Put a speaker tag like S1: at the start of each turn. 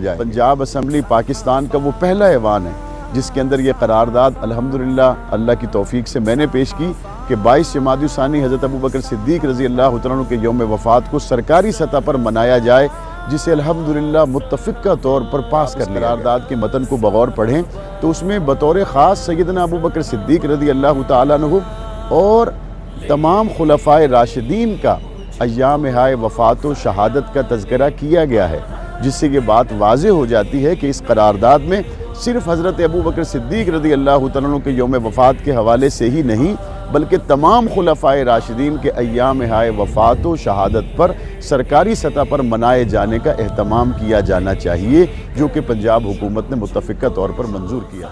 S1: جائے۔ پنجاب اسمبلی پاکستان کا وہ پہلا ایوان ہے جس کے اندر یہ قرارداد الحمدللہ اللہ کی توفیق سے میں نے پیش کی کہ 22 جمادی الثانی حضرت ابوبکر صدیق رضی اللہ عنہ کے یوم وفات کو سرکاری سطح پر منایا جائے، جسے الحمدللہ متفقہ طور پر پاس کر لیا۔ قرارداد کے متن کو بغور پڑھیں تو اس میں بطور خاص سیدنا ابوبکر صدیق رضی اللہ تعالیٰ عنہ اور تمام خلفائے راشدین کا ایام ہائے وفات و شہادت کا تذکرہ کیا گیا ہے، جس سے یہ بات واضح ہو جاتی ہے کہ اس قرارداد میں صرف حضرت ابوبکر صدیق رضی اللہ عنہ کے یوم وفات کے حوالے سے ہی نہیں بلکہ تمام خلفائے راشدین کے ایام ہائے وفات و شہادت پر سرکاری سطح پر منائے جانے کا اہتمام کیا جانا چاہیے، جو کہ پنجاب حکومت نے متفقہ طور پر منظور کیا۔